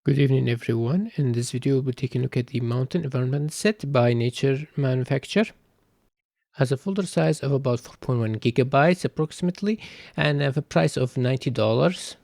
Good evening everyone. In this video we'll be taking a look at the mountain environment set by Nature Manufacture. Has a folder size of about 4.1 gigabytes approximately and have a price of $90,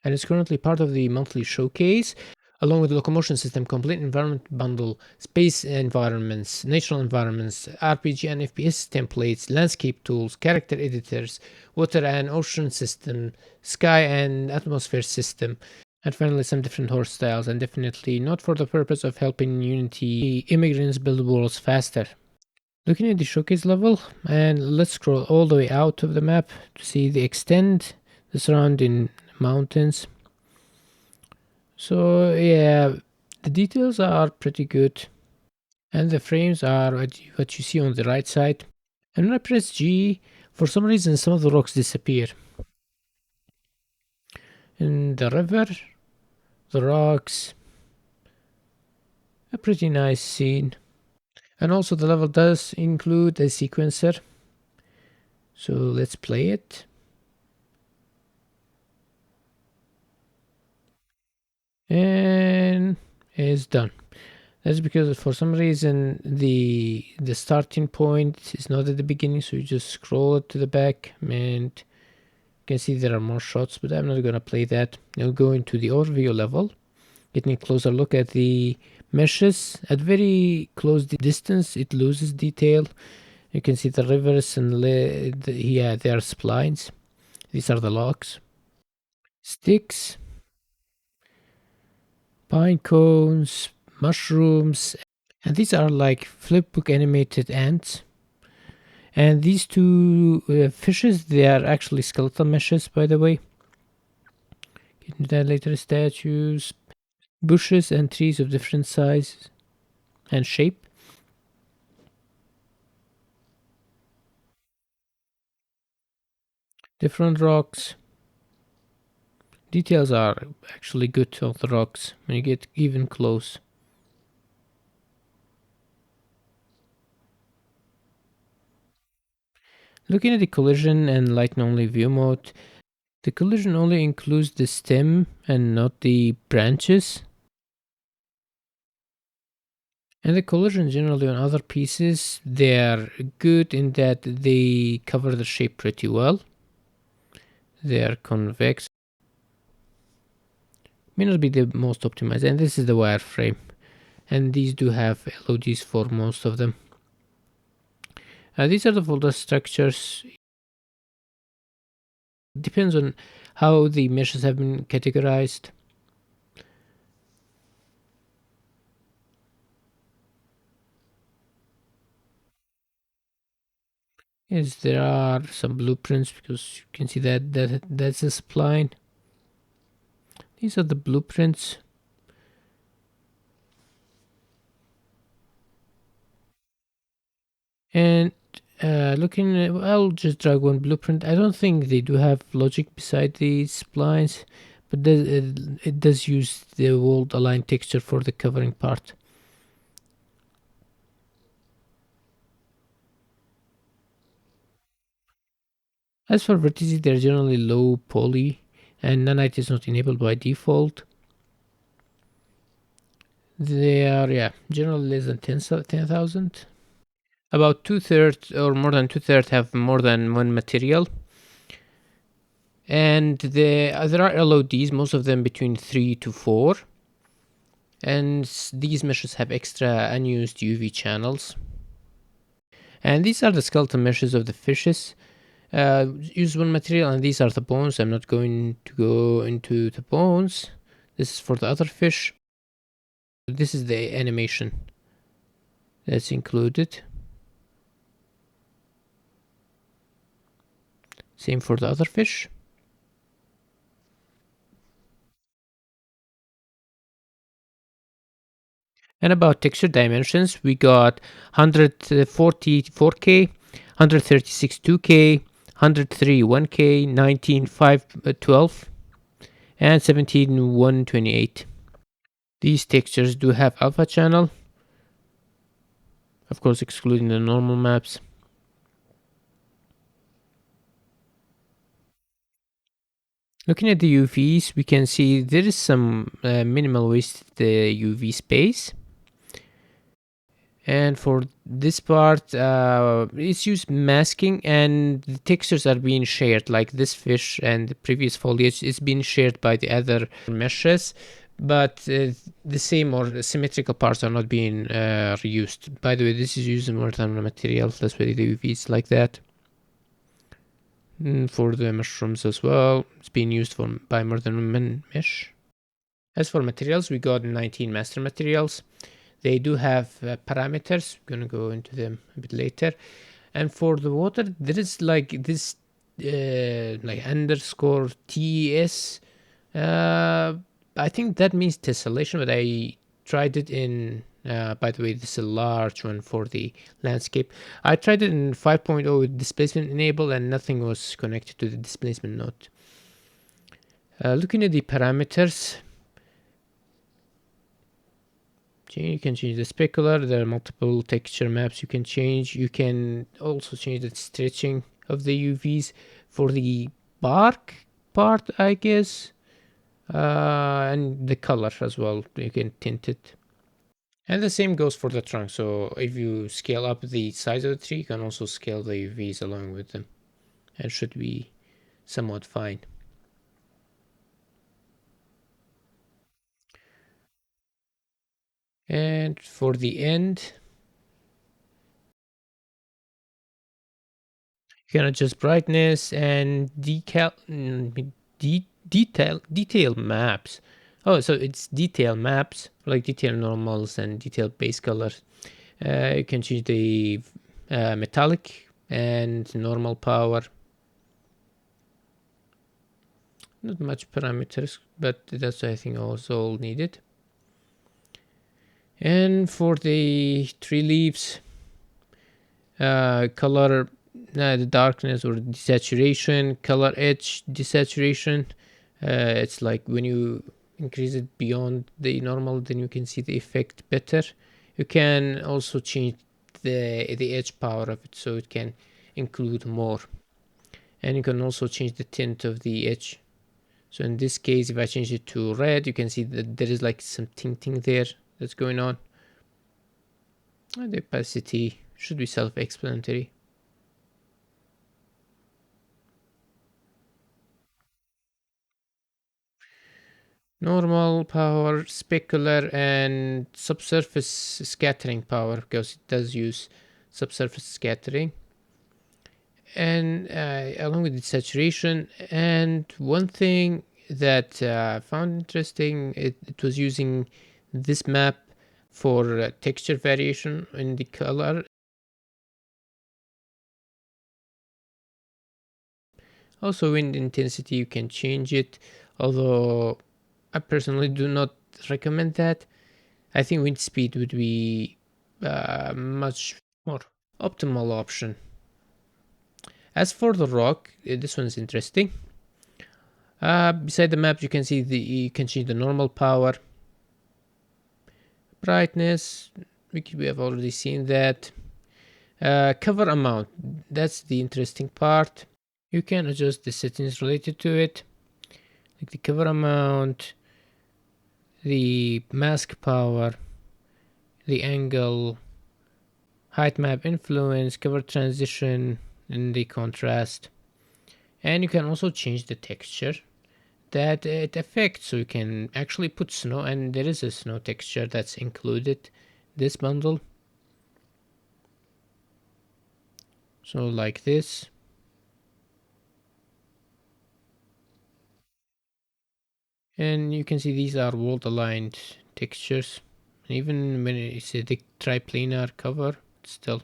and is currently part of the monthly showcase along with the locomotion system, complete environment bundle, space environments, natural environments, RPG and FPS templates, landscape tools, character editors, water and ocean system, sky and atmosphere system, and finally some different horse styles, and definitely not for the purpose of helping Unity immigrants build worlds faster. Looking at the showcase level, and let's scroll all the way out of the map to see the extent, the surrounding mountains. So yeah, the details are pretty good, and the frames are what you see on the right side. And when I press G, for some reason some of the rocks disappear. In the river, the rocks, a pretty nice scene. And also the level does include a sequencer, so let's play it. And it's done. That's because for some reason the starting point is not at the beginning, so you just scroll it to the back and you can see there are more shots, but I'm not gonna play that. I'll go into the overview level, getting a closer look at the meshes. At very close distance it loses detail. You can see the rivers and yeah, they are splines. These are the logs. Sticks, pine cones, mushrooms, and these are like flipbook animated ants. And these two fishes, they are actually skeletal meshes, by the way. Get into that later. Statues, bushes and trees of different size and shape. Different rocks. Details are actually good on the rocks when you get even close. Looking at the collision and light only view mode, the collision only includes the stem and not the branches. And the collision generally on other pieces, they are good in that they cover the shape pretty well. They are convex. May not be the most optimized, and this is the wireframe. And these do have LODs for most of them. These are the folder structures. Depends on how the meshes have been categorized. Yes, there are some blueprints because you can see that's a spline. These are the blueprints. And looking at, I'll just drag one blueprint. I don't think they do have logic beside these splines, but it does use the world align texture for the covering part. As for vertices, they're generally low poly, and nanite is not enabled by default. They are, yeah, generally less than 10,000. About 2/3 or more than 2/3 have more than one material. And there are LODs, most of them between 3 to 4. And these meshes have extra unused UV channels. And these are the skeletal meshes of the fishes. Use one material, and these are the bones. I'm not going to go into the bones. This is for the other fish. This is the animation that's included. Same for the other fish. And about texture dimensions, we got 144K, 136 2K, 103 1K, 19 512, and 17 128. These textures do have alpha channel, of course excluding the normal maps. Looking at the UVs, we can see there is some minimal wasted UV space. And for this part, it's used masking, and the textures are being shared, like this fish and the previous foliage is being shared by the other meshes, but the same or symmetrical parts are not being reused. By the way, this is using more than material, that's why the UV is like that. For the mushrooms as well, it's being used by more than one mesh. As for materials, we got 19 master materials. They do have parameters. We're gonna go into them a bit later. And for the water, there is like this like underscore TES. I think that means tessellation, but I tried it in. By the way, this is a large one for the landscape. I tried it in 5.0 with displacement enabled, and nothing was connected to the displacement node. Looking at the parameters, you can change the specular. There are multiple texture maps you can change. You can also change the stretching of the UVs for the bark part, I guess, and the color as well. You can tint it. And the same goes for the trunk. So if you scale up the size of the tree, you can also scale the UVs along with them. And should be somewhat fine. And for the end, you can adjust brightness and detail maps. Oh, so it's detail maps, like detail normals and detail base colors. You can change the metallic and normal power. Not much parameters, but that's I think also all needed. And for the tree leaves, color, the darkness or desaturation, color edge desaturation. It's like when you increase it beyond the normal, then you can see the effect better. You can also change the edge power of it, so it can include more. And you can also change the tint of the edge. So in this case, if I change it to red, you can see that there is like some tinting there that's going on. And the opacity should be self-explanatory. Normal power, specular, and subsurface scattering power, because it does use subsurface scattering. And along with the saturation. And one thing that I found interesting, it was using this map for texture variation in the color. Also, wind intensity, you can change it, although I personally do not recommend that. I think wind speed would be much more optimal option. As for the rock, this one is interesting. Beside the map, you can see you can change the normal power, brightness. We have already seen that. Cover amount, that's the interesting part. You can adjust the settings related to it, like the cover amount, the mask power, the angle, height map influence, cover transition, and the contrast. And you can also change the texture that it affects, so you can actually put snow, and there is a snow texture that's included this bundle. So like this. And you can see these are world aligned textures. Even when it's a triplanar cover, still.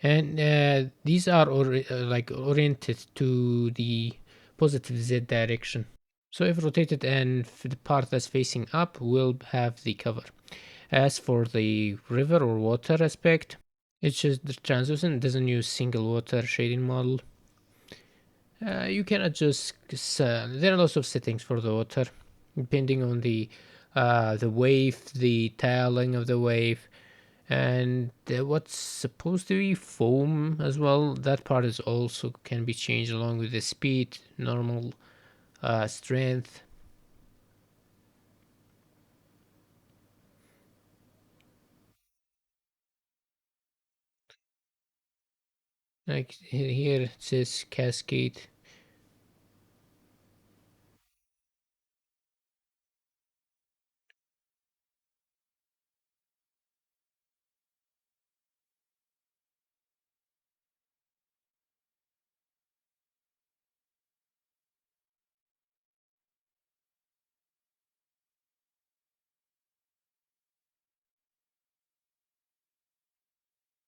And these are like oriented to the positive Z direction. So if rotated and the part that's facing up will have the cover. As for the river or water aspect, it's just the translucent, doesn't use single water shading model. You can adjust, there are lots of settings for the water, depending on the wave, the tiling of the wave, and what's supposed to be foam as well. That part is also can be changed along with the speed, normal, strength. Like here it says cascade.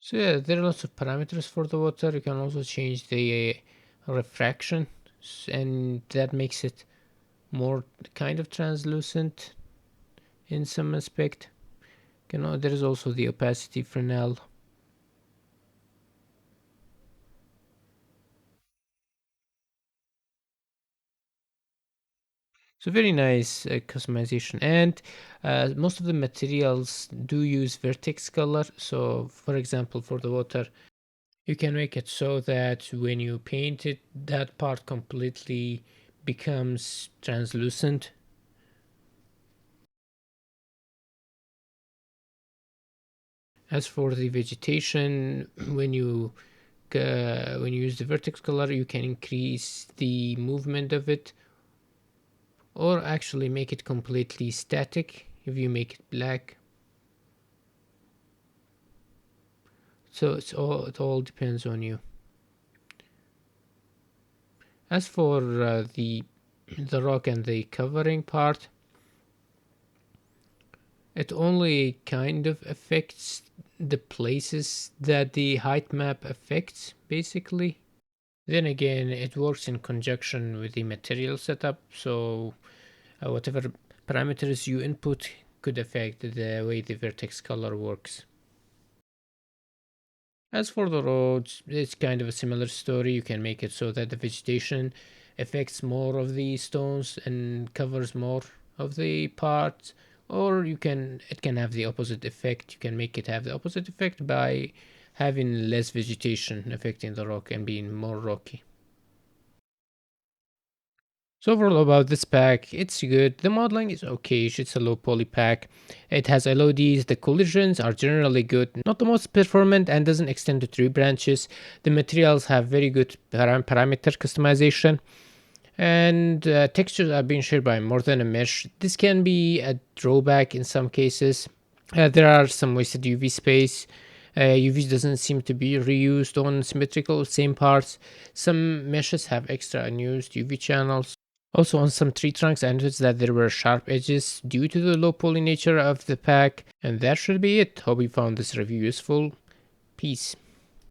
So yeah, there are lots of parameters for the water. You can also change the refraction, and that makes it more kind of translucent in some aspect. There is also the opacity Fresnel. So very nice customization, and most of the materials do use vertex color. So for example, for the water, you can make it so that when you paint it, that part completely becomes translucent. As for the vegetation, when you use the vertex color, you can increase the movement of it, or actually make it completely static if you make it black. So it all depends on you. As for the rock and the covering part, it only kind of affects the places that the height map affects, basically. Then again, it works in conjunction with the material setup, so whatever parameters you input could affect the way the vertex color works. As for the roads, it's kind of a similar story. You can make it so that the vegetation affects more of the stones and covers more of the parts, or it can have the opposite effect. You can make it have the opposite effect by having less vegetation affecting the rock and being more rocky. So overall about this pack, it's good. The modeling is okay. It's a low poly pack. It has LODs. The collisions are generally good. Not the most performant and doesn't extend to tree branches. The materials have very good parameter customization. And textures are being shared by more than a mesh. This can be a drawback in some cases. There are some wasted UV space. UV doesn't seem to be reused on symmetrical same parts. Some meshes have extra unused UV channels. Also, on some tree trunks, I noticed that there were sharp edges due to the low poly nature of the pack. And that should be it. Hope you found this review useful. Peace.